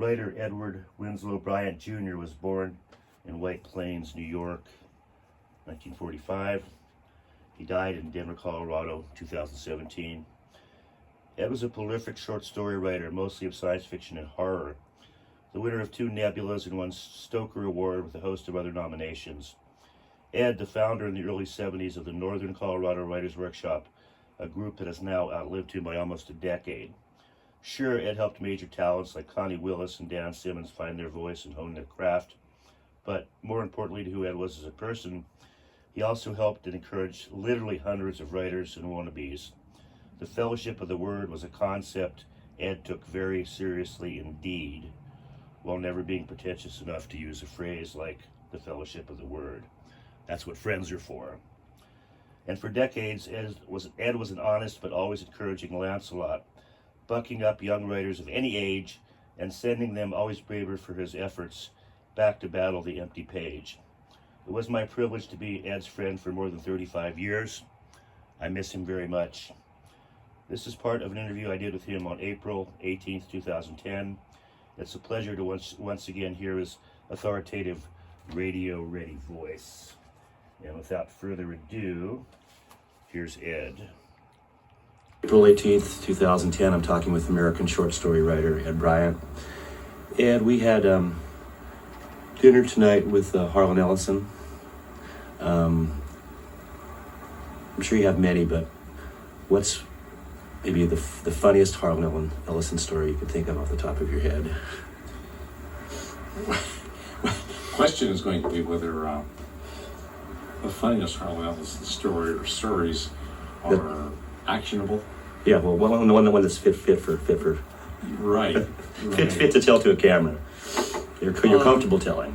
Writer Edward Winslow Bryant Jr. was born in White Plains, New York, 1945. He died in Denver, Colorado, 2017. Ed was a prolific short story writer, mostly of science fiction and horror. The winner of 2 Nebulas and 1 Stoker Award with a host of other nominations. Ed, the founder in the early 70s of the Northern Colorado Writers Workshop, a group that has now outlived him by almost a decade. Sure, Ed helped major talents like Connie Willis and Dan Simmons find their voice and hone their craft, but more importantly to who Ed was as a person, he also helped and encouraged literally hundreds of writers and wannabes. The fellowship of the word was a concept Ed took very seriously indeed, while never being pretentious enough to use a phrase like the fellowship of the word. That's what friends are for. And for decades, Ed was an honest but always encouraging Lancelot, bucking up young writers of any age and sending them, always braver for his efforts, back to battle the empty page. It was my privilege to be Ed's friend for more than 35 years. I miss him very much. This is part of an interview I did with him on April 18th, 2010. It's a pleasure to once again hear his authoritative, radio-ready voice. And without further ado, here's Ed. April 18th, 2010, I'm talking with American short story writer Ed Bryant. Ed, we had dinner tonight with Harlan Ellison. I'm sure you have many, but what's maybe the funniest Harlan Ellison story you could think of off the top of your head? The question is going to be whether the funniest Harlan Ellison story or stories are actionable. Yeah, well, one that's fit for Right. fit to tell to a camera. You're comfortable telling.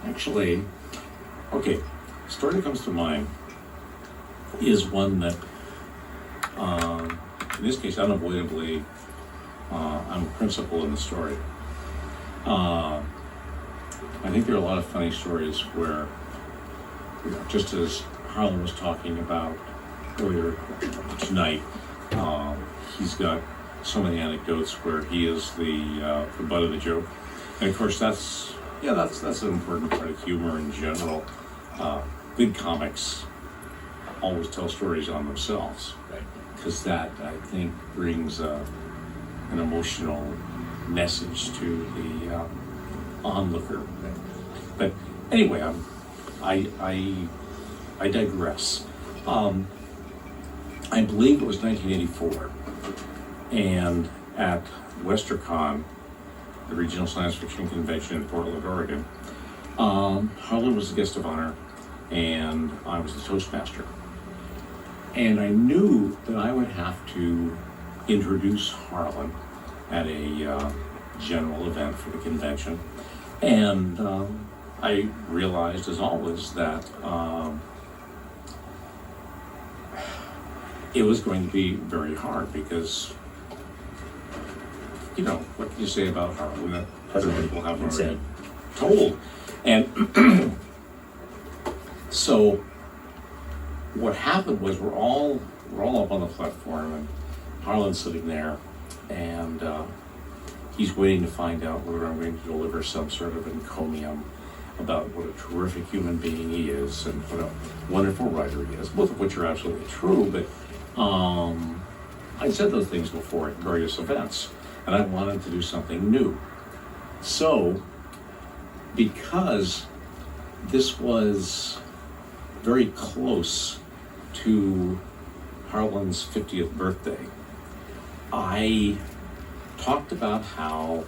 Actually, okay, the story that comes to mind is one that, in this case, unavoidably, I'm a principal in the story. I think there are a lot of funny stories where, just as Harlan was talking about earlier tonight, he's got so many anecdotes where he is the butt of the joke, and of course that's an important part of humor in general. Good comics always tell stories on themselves, right? Because that, I think, brings an emotional message to the onlooker. Right? But anyway, I digress. I believe it was 1984, and at WesterCon, the Regional Science Fiction Convention in Portland, Oregon, Harlan was the guest of honor, and I was the Toastmaster. And I knew that I would have to introduce Harlan at a general event for the convention, and I realized, as always, that it was going to be very hard because, what can you say about Harlan that other people have already told? And so what happened was we're all up on the platform, and Harlan's sitting there, and he's waiting to find out whether I'm going to deliver some sort of encomium about what a terrific human being he is and what a wonderful writer he is, both of which are absolutely true, but I said those things before at various events, and I wanted to do something new. So, because this was very close to Harlan's 50th birthday, I talked about how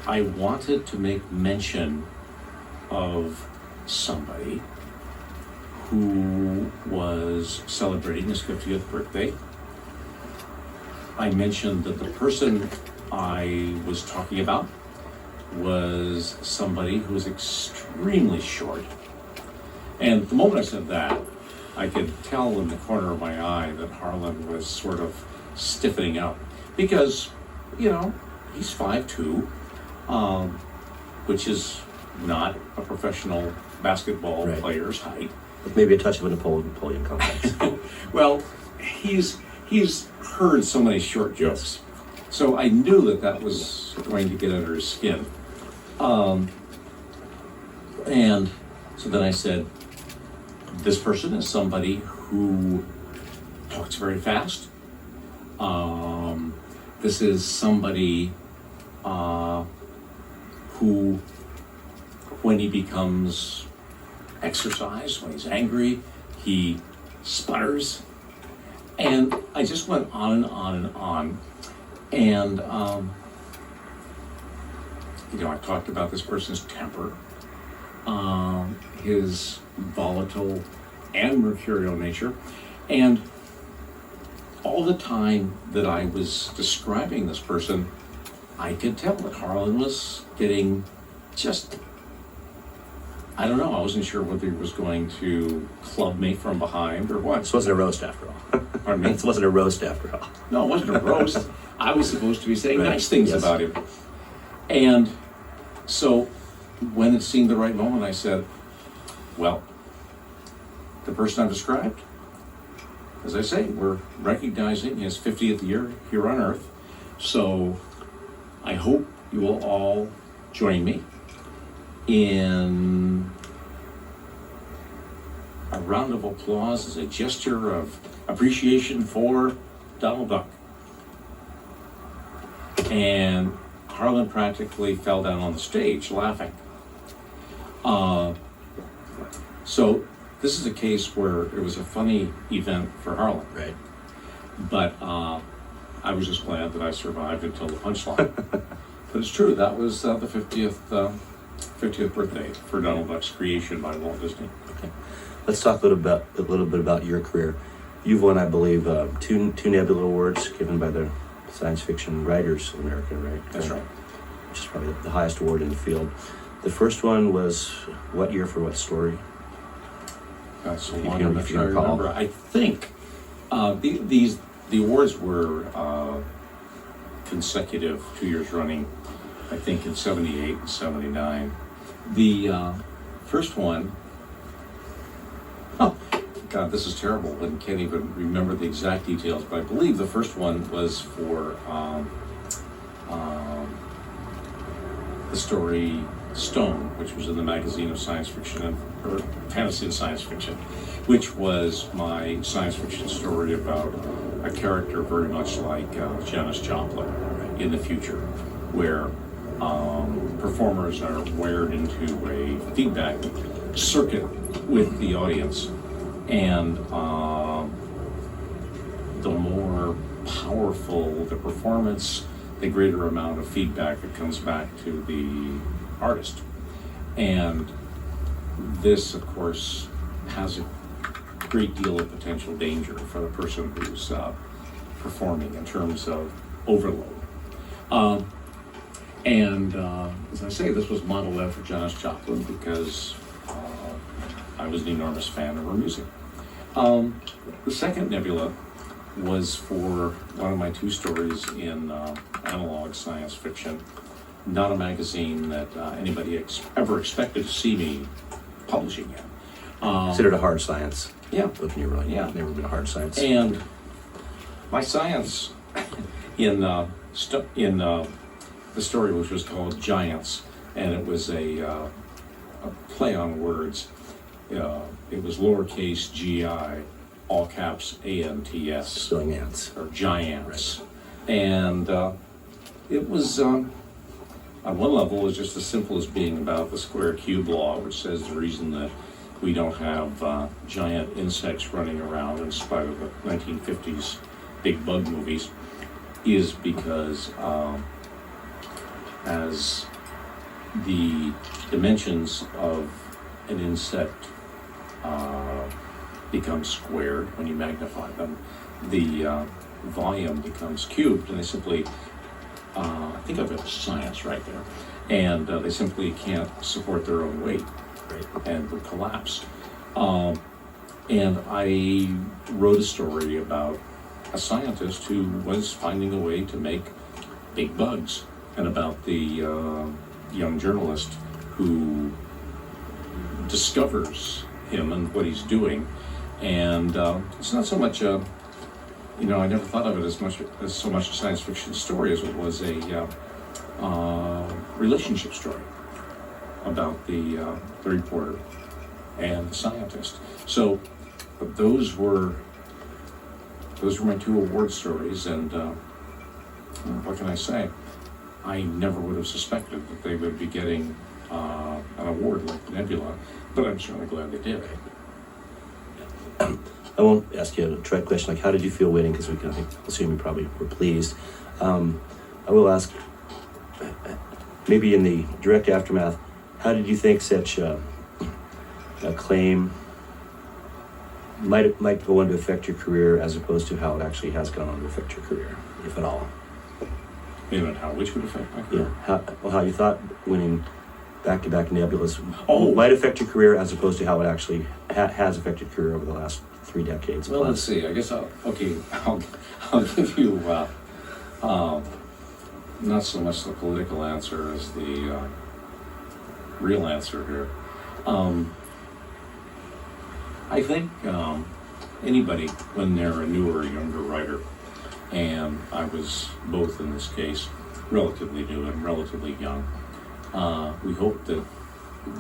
I wanted to make mention of somebody who was celebrating his 50th birthday. I mentioned that the person I was talking about was somebody who was extremely short. And the moment I said that, I could tell in the corner of my eye that Harlan was sort of stiffening up because, he's 5'2", which is not a professional basketball player's height. With maybe a touch of a Napoleon complex. Well, he's heard so many short jokes. So I knew that that was going to get under his skin. And so then I said, this person is somebody who talks very fast. This is somebody who, when he becomes exercised, when he's angry, he sputters. And I just went on and on and on. And, I talked about this person's temper, his volatile and mercurial nature. And all the time that I was describing this person, I could tell that Harlan was getting just, I don't know, I wasn't sure whether he was going to club me from behind or what. This wasn't a roast after all. Pardon me? This wasn't a roast after all. No, it wasn't a roast. I was supposed to be saying Right. nice things Yes. about him. And so when it seemed the right moment, I said, well, the person I've described, as I say, we're recognizing his 50th year here on Earth. So I hope you will all join me in a round of applause as a gesture of appreciation for Donald Duck. And Harlan practically fell down on the stage laughing. So this is a case where it was a funny event for Harlan. Right. But I was just glad that I survived until the punchline. But it's true, that was the 50th birthday for Donald Duck's creation by Walt Disney. Okay. Let's talk a little bit about your career. You've won, I believe, two Nebula Awards given by the Science Fiction Writers of America, right? That's right. Which is probably the highest award in the field. The first one was what year for what story? That's so If long you- I'm not if you sure I recall. remember. I think the awards were consecutive 2 years running, I think in 78 and 79. The first one, oh, God, this is terrible. I can't even remember the exact details, but I believe the first one was for the story Stone, which was in the magazine of science fiction or fantasy and science fiction, which was my science fiction story about a character very much like Janis Joplin in the future, where performers are wired into a feedback circuit with the audience, and the more powerful the performance, the greater amount of feedback that comes back to the artist. And this, of course, has a great deal of potential danger for the person who's performing in terms of overload. As I say, this was modeled after Janis Joplin because I was an enormous fan of her music. The second nebula was for one of my two stories in analog science fiction, not a magazine that anybody ever expected to see me publishing in. Considered a hard science. Yeah. When you were like, Yeah. never been a hard science. And my science in the story, which was called Giants, and it was a play on words. It was lowercase gi, all caps ANTS. Spilling ants. Or giants. And it was, on one level, it was just as simple as being about the square cube law, which says the reason that we don't have giant insects running around in spite of the 1950s big bug movies is because as the dimensions of an insect become squared when you magnify them, the volume becomes cubed, and they simply, think of it as science right there, and they simply can't support their own weight, right, and would collapse. And I wrote a story about a scientist who was finding a way to make big bugs, and about the young journalist who discovers him and what he's doing. And it's not so much a I never thought of it as so much a science fiction story as it was a relationship story about the reporter and the scientist. So those were my two award stories, and what can I say? I never would have suspected that they would be getting an award like Nebula, but I'm certainly glad they did. I won't ask you a direct question like how did you feel winning, because we can, I think, assume you probably were pleased. I will ask, maybe in the direct aftermath, how did you think such a claim might go on to affect your career as opposed to how it actually has gone on to affect your career, if at all? Even which would affect my career? Yeah, how you thought winning back-to-back Nebulas Oh. might affect your career as opposed to how it actually has affected your career over the last 3 decades. Well, let's see. I guess I'll give you not so much the political answer as the real answer here. I think anybody, when they're a newer or younger writer, and I was both in this case, relatively new and relatively young, we hope that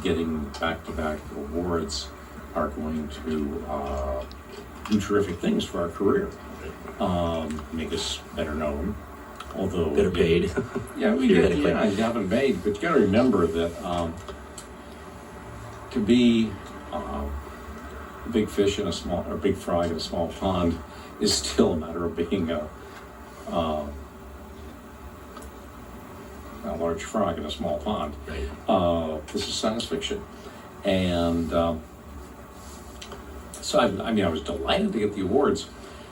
getting back-to-back awards are going to do terrific things for our career, make us better known, although Better paid. Yeah, you haven't paid, but you got to remember that to be a big fish in a small, or big fry in a small pond is still a matter of being a large frog in a small pond. Right. This is science fiction, and so I was delighted to get the awards,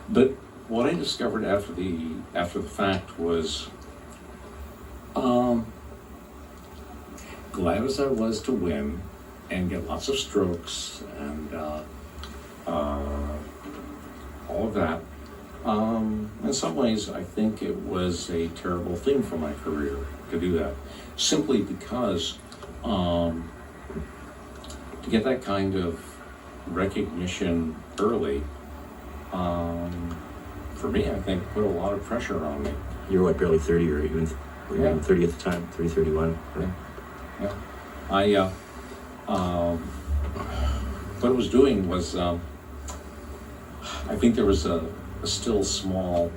but what I discovered after the fact was, glad as I was to win and get lots of strokes and all of that. In some ways, I think it was a terrible thing for my career to do that, simply because to get that kind of recognition early, for me, I think put a lot of pressure on me. You were what, barely 30, or even 30 at the time, 30, 31. Yeah. What it was doing was, I think there was a still small,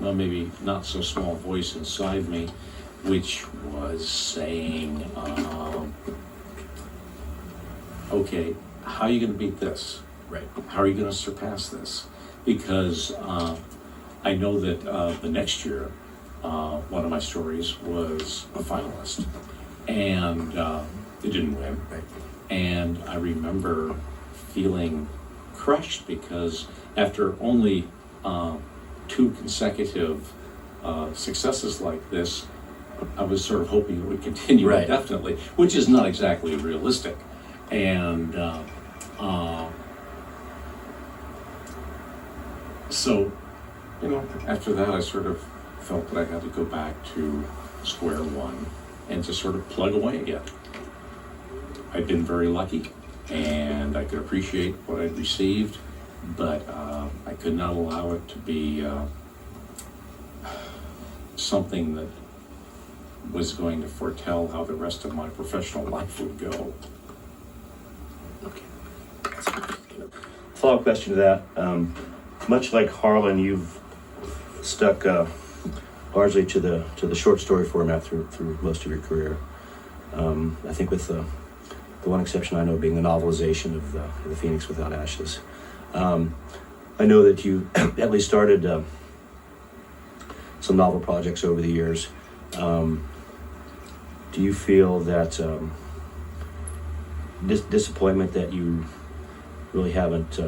well, maybe not so small voice inside me, which was saying, okay, how are you going to beat this? Right. How are you going to surpass this? Because I know that the next year, one of my stories was a finalist, and it didn't win. Right. And I remember feeling crushed because after only 2 consecutive successes like this, I was sort of hoping it would continue Right. indefinitely, which is not exactly realistic. And so, after that, I sort of felt that I had to go back to square one and to sort of plug away again. I'd been very lucky, and I could appreciate what I'd received, but I could not allow it to be something that was going to foretell how the rest of my professional life would go. Okay. Follow-up question to that. Much like Harlan, you've stuck largely to the short story format through most of your career. I think with the one exception I know being the novelization of the Phoenix Without Ashes. I know that you at least started some novel projects over the years. Do you feel that disappointment that you really haven't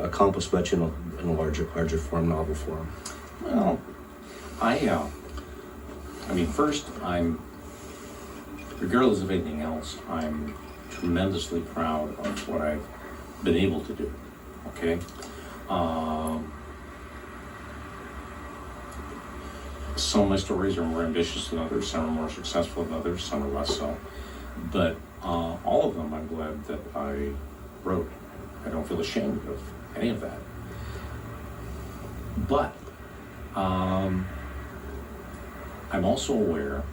accomplished much in a larger form, novel form? Well, I mean, first, regardless of anything else, I'm tremendously proud of what I've been able to do, okay? Some of my stories are more ambitious than others, some are more successful than others, some are less so. But all of them I'm glad that I wrote. I don't feel ashamed of any of that. But I'm also aware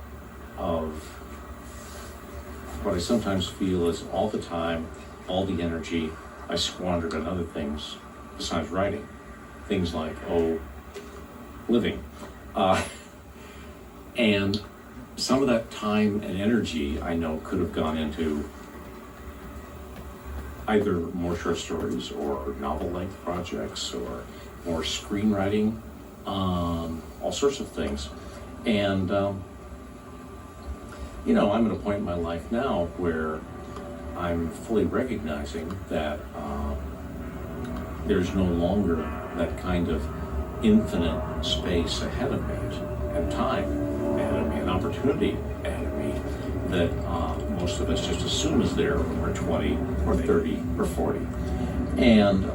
of what I sometimes feel is all the time, all the energy I squandered on other things besides writing. Things like, living. And some of that time and energy I know could have gone into either more short stories or novel-length projects or more screenwriting, all sorts of things. And, I'm at a point in my life now where I'm fully recognizing that there's no longer that kind of infinite space ahead of me and time ahead of me and opportunity ahead of me that most of us just assume is there when we're 20 or 30 or 40. And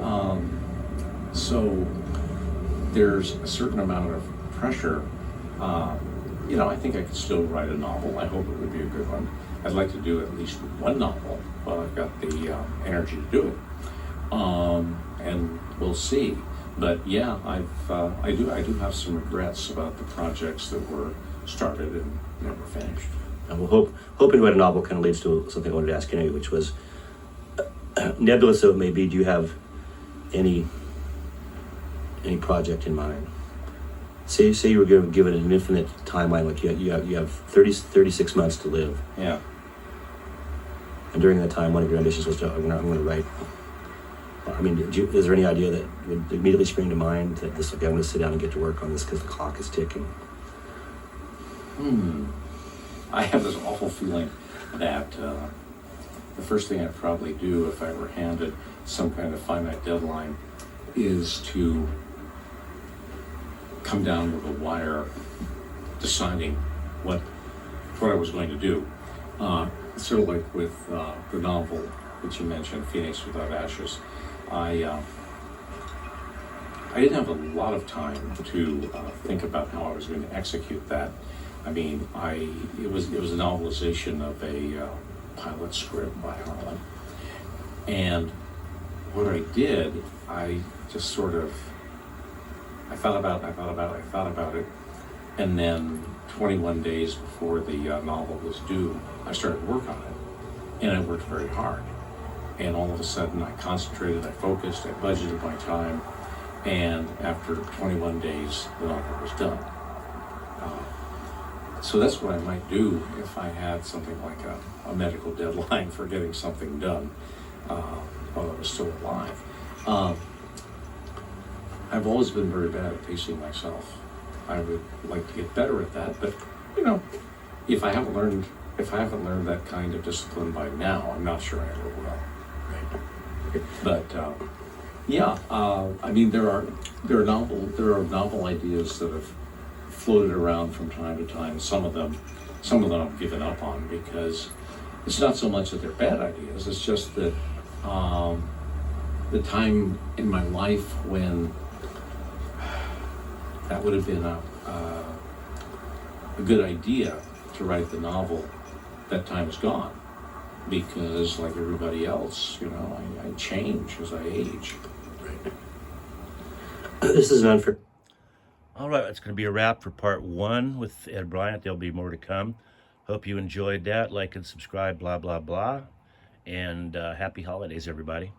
so there's a certain amount of pressure. I think I could still write a novel. I hope it would be a good one. I'd like to do at least one novel while I've got the energy to do it. And we'll see. But yeah, I do have some regrets about the projects that were started and never finished. And we'll hoping to write a novel kind of leads to something I wanted to ask anyway, which was, nebulous though it may be, do you have any project in mind? Say you were given an infinite timeline, like you have 36 months to live. Yeah. And during that time, one of your ambitions was I'm going to write. I mean, is there any idea that would immediately spring to mind that I'm going to sit down and get to work on this because the clock is ticking? I have this awful feeling that the first thing I'd probably do if I were handed some kind of finite deadline is to come down with a wire deciding what I was going to do. Sort of like with the novel that you mentioned, Phoenix Without Ashes. I didn't have a lot of time to think about how I was going to execute that. I mean, it was a novelization of a pilot script by Harlan, and what I did, I just sort of I thought about it, and then 21 days before the novel was due, I started work on it, and I worked very hard. And all of a sudden, I concentrated, I focused, I budgeted my time, and after 21 days, the novel was done. So that's what I might do if I had something like a medical deadline for getting something done while I was still alive. I've always been very bad at pacing myself. I would like to get better at that, but if I haven't learned that kind of discipline by now, I'm not sure I ever will. Right. But I mean, there are novel ideas that have floated around from time to time. Some of them I've given up on because it's not so much that they're bad ideas. It's just that the time in my life when that would have been a good idea to write the novel, that time is gone. Because like everybody else, I change as I age. Right. This is an unfair. All right, that's going to be a wrap for part 1 with Ed Bryant. There'll be more to come. Hope you enjoyed that. Like and subscribe, blah, blah, blah. And happy holidays, everybody.